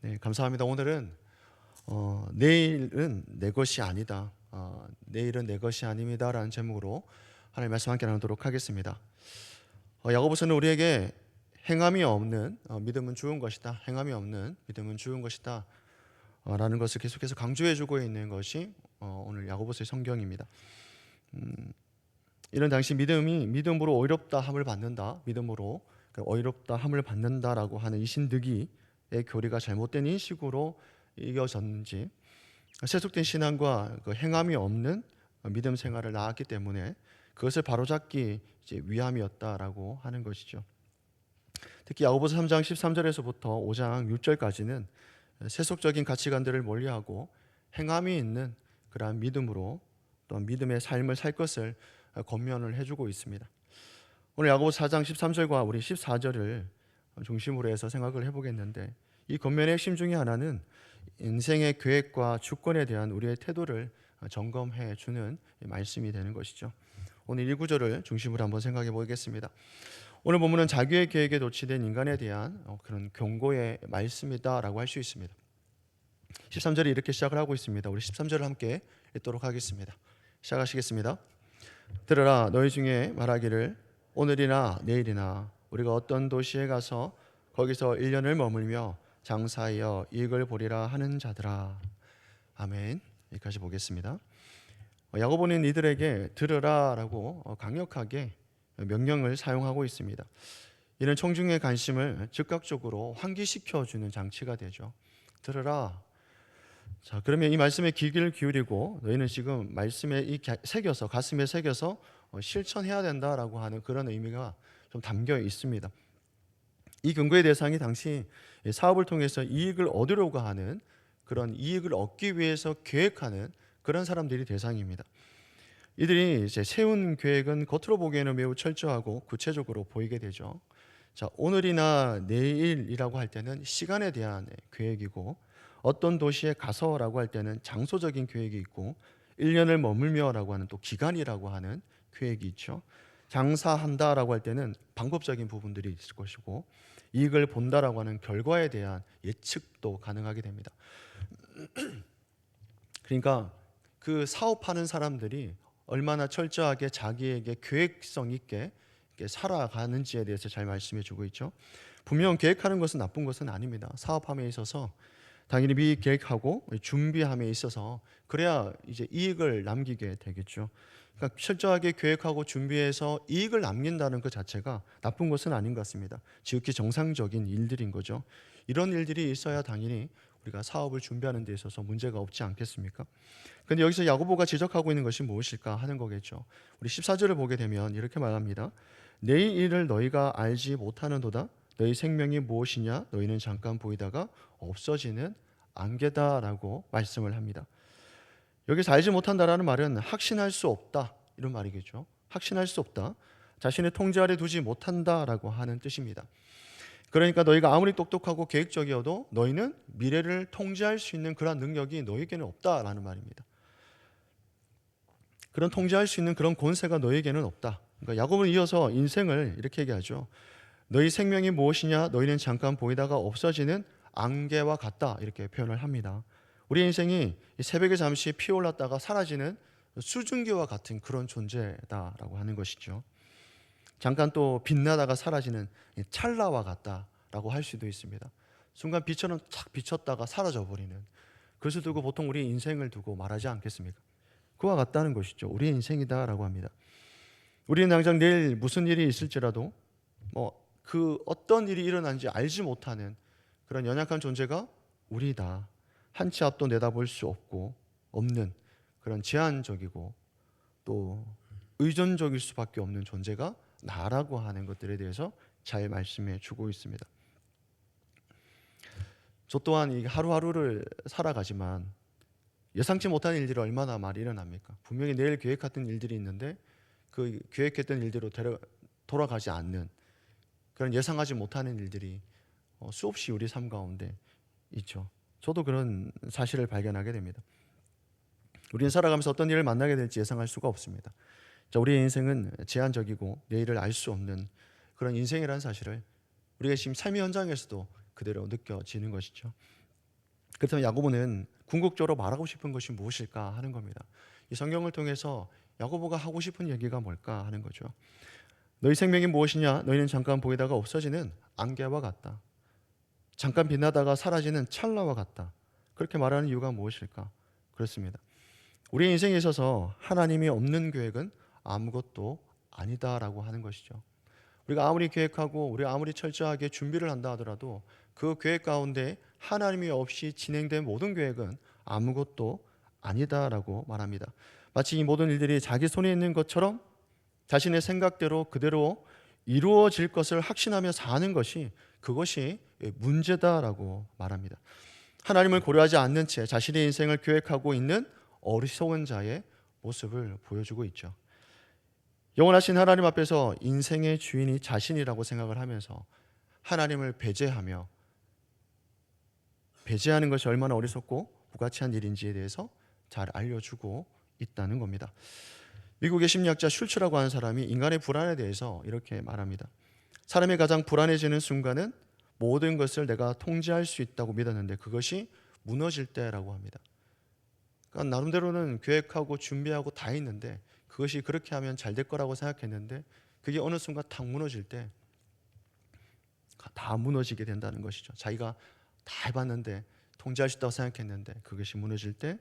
네, 감사합니다. 오늘은 내일은 내 것이 아니다. 내일은 내 것이 아닙니다라는 제목으로 하나님 말씀 함께 나누도록 하겠습니다. 야고보서는 우리에게 행함이 없는 믿음은 죽은 것이다. 행함이 없는 믿음은 죽은 것이다. 라는 것을 계속해서 강조해주고 있는 것이 오늘 야고보서의 성경입니다. 이런 당시 믿음이 믿음으로 어이롭다 함을 받는다. 믿음으로 어이롭다 함을 받는다라고 하는 이 신득이의 교리가 잘못된 인식으로 이겨졌는지 세속된 신앙과 그 행함이 없는 믿음 생활을 나왔기 때문에 그것을 바로잡기 위함이었다라고 하는 것이죠. 특히 야고보서 3장 13절에서부터 5장 6절까지는 세속적인 가치관들을 멀리하고 행함이 있는 그러한 믿음으로 또 믿음의 삶을 살 것을 권면을 해주고 있습니다. 오늘 야고보서 4장 13절과 우리 14절을 중심으로 해서 생각을 해보겠는데, 이 권면의 핵심 중에 하나는 인생의 계획과 주권에 대한 우리의 태도를 점검해 주는 말씀이 되는 것이죠. 오늘 이 구절을 중심으로 한번 생각해 보겠습니다. 오늘 본문은 자기의 계획에 도취된 인간에 대한 그런 경고의 말씀이다라고 할 수 있습니다. 13절이 이렇게 시작을 하고 있습니다. 우리 13절을 함께 읽도록 하겠습니다. 시작하시겠습니다. 들으라, 너희 중에 말하기를 오늘이나 내일이나 우리가 어떤 도시에 가서 거기서 1년을 머물며 장사하여 이익을 보리라 하는 자들아. 아멘. 여기까지 보겠습니다. 야고보는 이들에게 들으라라고 강력하게 명령을 사용하고 있습니다. 이는 청중의 관심을 즉각적으로 환기시켜주는 장치가 되죠. 들으라. 자, 그러면 이 말씀에 귀를 기울이고 너희는 지금 말씀에 새겨서 가슴에 새겨서 실천해야 된다라고 하는 그런 의미가 좀 담겨 있습니다. 이 경고의 대상이 당시 사업을 통해서 이익을 얻으려고 하는, 그런 이익을 얻기 위해서 계획하는 그런 사람들이 대상입니다. 이들이 이제 세운 계획은 겉으로 보기에는 매우 철저하고 구체적으로 보이게 되죠. 자, 오늘이나 내일이라고 할 때는 시간에 대한 계획이고, 어떤 도시에 가서라고 할 때는 장소적인 계획이 있고, 1년을 머물며라고 하는 또 기간이라고 하는 계획이 있죠. 장사한다라고 할 때는 방법적인 부분들이 있을 것이고, 이익을 본다라고 하는 결과에 대한 예측도 가능하게 됩니다. 그러니까 그 사업하는 사람들이 얼마나 철저하게 자기에게 계획성 있게 살아가는지에 대해서 잘 말씀해 주고 있죠. 분명 계획하는 것은 나쁜 것은 아닙니다. 사업함에 있어서 당연히 미리 계획하고 준비함에 있어서 그래야 이제 이익을 남기게 되겠죠. 그러니까 철저하게 계획하고 준비해서 이익을 남긴다는 것 자체가 나쁜 것은 아닌 것 같습니다. 지극히 정상적인 일들인 거죠. 이런 일들이 있어야 당연히 우리가 사업을 준비하는 데 있어서 문제가 없지 않겠습니까? 그런데 여기서 야고보가 지적하고 있는 것이 무엇일까 하는 거겠죠. 우리 14절을 보게 되면 이렇게 말합니다. 내일 일을 너희가 알지 못하는도다. 너희 생명이 무엇이냐? 너희는 잠깐 보이다가 없어지는 안개다라고 말씀을 합니다. 여기서 알지 못한다라는 말은 확신할 수 없다, 이런 말이겠죠. 확신할 수 없다, 자신의 통제 아래 두지 못한다라고 하는 뜻입니다. 그러니까 너희가 아무리 똑똑하고 계획적이어도 너희는 미래를 통제할 수 있는 그런 능력이 너희에게는 없다라는 말입니다. 그런 통제할 수 있는 그런 권세가 너희에게는 없다. 그러니까 야고보는 이어서 인생을 이렇게 얘기하죠. 너희 생명이 무엇이냐? 너희는 잠깐 보이다가 없어지는 안개와 같다, 이렇게 표현을 합니다. 우리 인생이 새벽에 잠시 피어올랐다가 사라지는 수증기와 같은 그런 존재다라고 하는 것이죠. 잠깐 또 빛나다가 사라지는 찰나와 같다라고 할 수도 있습니다. 순간 빛처럼 착 비쳤다가 사라져 버리는, 그것을 두고 보통 우리 인생을 두고 말하지 않겠습니까? 그와 같다는 것이죠. 우리의 인생이다라고 합니다. 우리는 당장 내일 무슨 일이 있을지라도 그 어떤 일이 일어난지 알지 못하는 그런 연약한 존재가 우리다. 한 치 앞도 내다볼 수 없는 그런 제한적이고 또 의존적일 수밖에 없는 존재가 나라고 하는 것들에 대해서 잘 말씀해 주고 있습니다. 저 또한 이 하루하루를 살아가지만 예상치 못한 일들이 얼마나 많이 일어납니까? 분명히 내일 계획했던 일들이 있는데 그 계획했던 일대로 돌아가지 않는 그런 예상하지 못하는 일들이 수없이 우리 삶 가운데 있죠. 저도 그런 사실을 발견하게 됩니다. 우리는 살아가면서 어떤 일을 만나게 될지 예상할 수가 없습니다. 자, 우리의 인생은 제한적이고 내일을 알 수 없는 그런 인생이라는 사실을 우리가 지금 삶의 현장에서도 그대로 느껴지는 것이죠. 그렇다면 야고보는 궁극적으로 말하고 싶은 것이 무엇일까 하는 겁니다. 이 성경을 통해서 야고보가 하고 싶은 얘기가 뭘까 하는 거죠. 너희 생명이 무엇이냐? 너희는 잠깐 보이다가 없어지는 안개와 같다. 잠깐 빛나다가 사라지는 찰나와 같다. 그렇게 말하는 이유가 무엇일까? 그렇습니다. 우리 인생에 있어서 하나님이 없는 계획은 아무것도 아니다라고 하는 것이죠. 우리가 아무리 계획하고 우리가 아무리 철저하게 준비를 한다 하더라도 그 계획 가운데 하나님이 없이 진행된 모든 계획은 아무것도 아니다라고 말합니다. 마치 이 모든 일들이 자기 손에 있는 것처럼 자신의 생각대로 그대로 이루어질 것을 확신하며 사는 것이 그것이 문제다라고 말합니다. 하나님을 고려하지 않는 채 자신의 인생을 계획하고 있는 어리석은 자의 모습을 보여주고 있죠. 영원하신 하나님 앞에서 인생의 주인이 자신이라고 생각을 하면서 하나님을 배제하며 배제하는 것이 얼마나 어리석고 부가치한 일인지에 대해서 잘 알려주고 있다는 겁니다. 미국의 심리학자 슐츠라고 하는 사람이 인간의 불안에 대해서 이렇게 말합니다. 사람이 가장 불안해지는 순간은 모든 것을 내가 통제할 수 있다고 믿었는데 그것이 무너질 때라고 합니다. 그러니까 나름대로는 계획하고 준비하고 다 했는데 그것이 그렇게 하면 잘 될 거라고 생각했는데 그게 어느 순간 탁 무너질 때 다 무너지게 된다는 것이죠. 자기가 다 해봤는데 통제할 수 있다고 생각했는데 그것이 무너질 때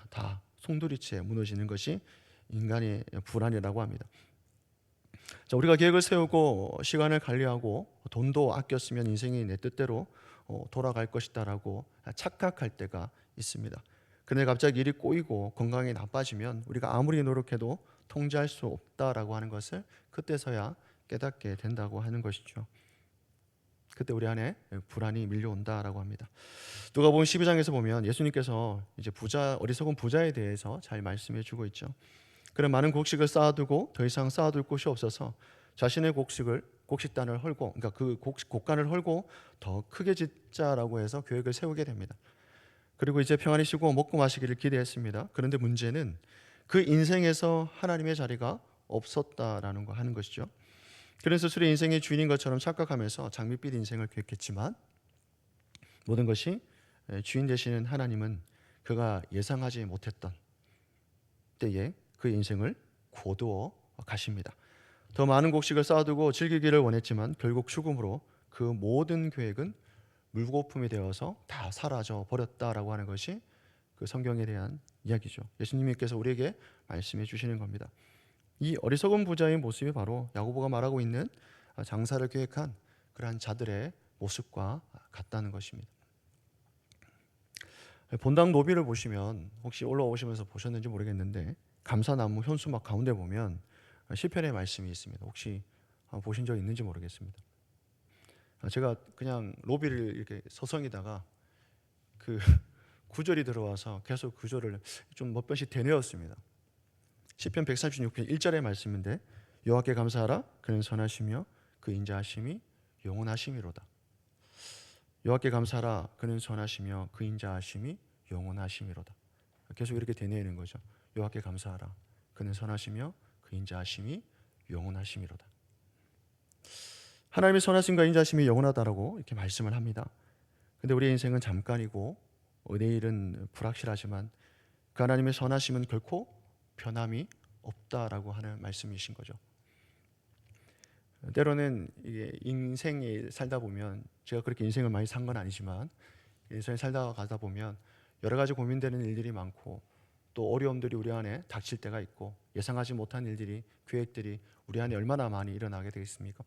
다 송두리째 무너지는 것이 인간의 불안이라고 합니다. 자, 우리가 계획을 세우고 시간을 관리하고 돈도 아꼈으면 인생이 내 뜻대로 돌아갈 것이다라고 착각할 때가 있습니다. 그런데 갑자기 일이 꼬이고 건강이 나빠지면 우리가 아무리 노력해도 통제할 수 없다라고 하는 것을 그때서야 깨닫게 된다고 하는 것이죠. 그때 우리 안에 불안이 밀려온다라고 합니다. 누가복음 12장에서 보면 예수님께서 이제 어리석은 부자에 대해서 잘 말씀해 주고 있죠. 그런 많은 곡식을 쌓아두고 더 이상 쌓아둘 곳이 없어서 자신의 곡식단을 헐고, 그러니까 그 곡간을 헐고 더 크게 짓자라고 해서 계획을 세우게 됩니다. 그리고 이제 평안히 쉬고 먹고 마시기를 기대했습니다. 그런데 문제는 그 인생에서 하나님의 자리가 없었다라는 거 하는 것이죠. 그래서 스스로 인생의 주인인 것처럼 착각하면서 장밋빛 인생을 계획했지만 모든 것이 주인 되시는 하나님은 그가 예상하지 못했던 때에 그 인생을 거두어 가십니다. 더 많은 곡식을 쌓아두고 즐기기를 원했지만 결국 죽음으로 그 모든 계획은 물거품이 되어서 다 사라져 버렸다라고 하는 것이 그 성경에 대한 이야기죠. 예수님께서 우리에게 말씀해 주시는 겁니다. 이 어리석은 부자의 모습이 바로 야고보가 말하고 있는 장사를 계획한 그러한 자들의 모습과 같다는 것입니다. 본당 노비를 보시면 혹시 올라오시면서 보셨는지 모르겠는데 감사나무 현수막 가운데 보면 시편의 말씀이 있습니다. 혹시 보신 적 있는지 모르겠습니다. 제가 그냥 로비를 이렇게 서성이다가 그 구절이 들어와서 계속 구절을 좀 몇 번씩 되뇌었습니다. 시편 136편 1절의 말씀인데 여호와께 감사하라 그는 선하시며 그 인자하심이 영원하심이로다. 여호와께 감사하라 그는 선하시며 그 인자하심이 영원하심이로다. 계속 이렇게 되뇌는 거죠. 여호와께 감사하라 그는 선하시며 그 인자하심이 영원하심이로다. 하나님의 선하심과 인자하심이 영원하다라고 이렇게 말씀을 합니다. 근데 우리의 인생은 잠깐이고 내일은 불확실하지만 그 하나님의 선하심은 결코 변함이 없다라고 하는 말씀이신 거죠. 때로는 이게 인생에 살다 보면 제가 그렇게 인생을 많이 산 건 아니지만 인생을 살다 가다 보면 여러 가지 고민되는 일들이 많고 또 어려움들이 우리 안에 닥칠 때가 있고 예상하지 못한 일들이 계획들이 우리 안에 얼마나 많이 일어나게 되겠습니까?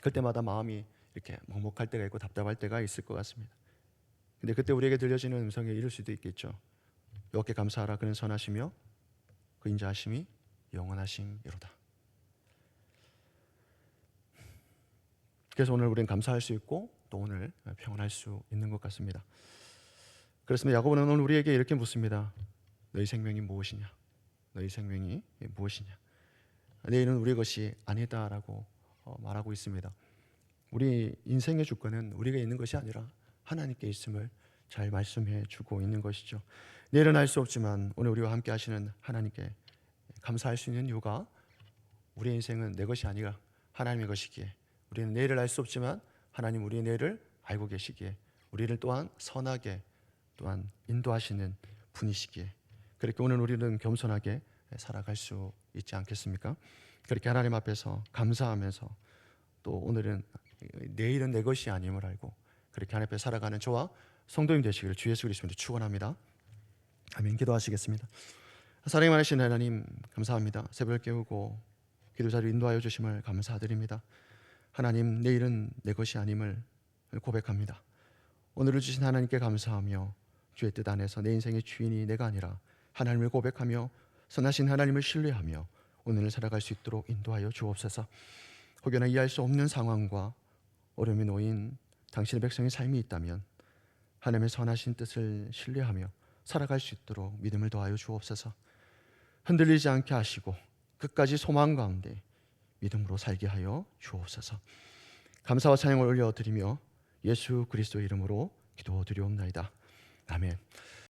그때마다 마음이 이렇게 먹먹할 때가 있고 답답할 때가 있을 것 같습니다. 근데 그때 우리에게 들려지는 음성이 이럴 수도 있겠죠. 여호와께 감사하라 그는 선하시며 그 인자하심이 영원하심이로다. 그래서 오늘 우리는 감사할 수 있고 또 오늘 평안할 수 있는 것 같습니다. 그렇습니다. 야고보는 오늘 우리에게 이렇게 묻습니다. 너희 생명이 무엇이냐? 너희 생명이 무엇이냐? 내일은 우리 것이 아니다라고 말하고 있습니다. 우리 인생의 주권은 우리가 있는 것이 아니라 하나님께 있음을 잘 말씀해 주고 있는 것이죠. 내일은 알 수 없지만 오늘 우리와 함께 하시는 하나님께 감사할 수 있는 이유가 우리 인생은 내 것이 아니라 하나님의 것이기에 우리는 내일을 알 수 없지만 하나님 우리의 내일을 알고 계시기에 우리를 또한 선하게 또한 인도하시는 분이시기에 그렇게 오늘 우리는 겸손하게 살아갈 수 있지 않겠습니까? 그렇게 하나님 앞에서 감사하면서 또 오늘은 내일은 내 것이 아님을 알고 그렇게 하나님 앞에 살아가는 저와 성도님 되시기를 주 예수 그리스도로 축원합니다. 아멘. 기도하시겠습니다. 사랑이 많으신 하나님 감사합니다. 새벽을 깨우고 기도 자리로 인도하여 주심을 감사드립니다. 하나님, 내일은 내 것이 아님을 고백합니다. 오늘을 주신 하나님께 감사하며 주의 뜻 안에서 내 인생의 주인이 내가 아니라 하나님을 고백하며 선하신 하나님을 신뢰하며 오늘을 살아갈 수 있도록 인도하여 주옵소서. 혹여나 이해할 수 없는 상황과 어려움에 놓인 당신의 백성의 삶이 있다면 하나님의 선하신 뜻을 신뢰하며 살아갈 수 있도록 믿음을 더하여 주옵소서. 흔들리지 않게 하시고 끝까지 소망 가운데 믿음으로 살게 하여 주옵소서. 감사와 찬양을 올려드리며 예수 그리스도의 이름으로 기도드리옵나이다. 아멘.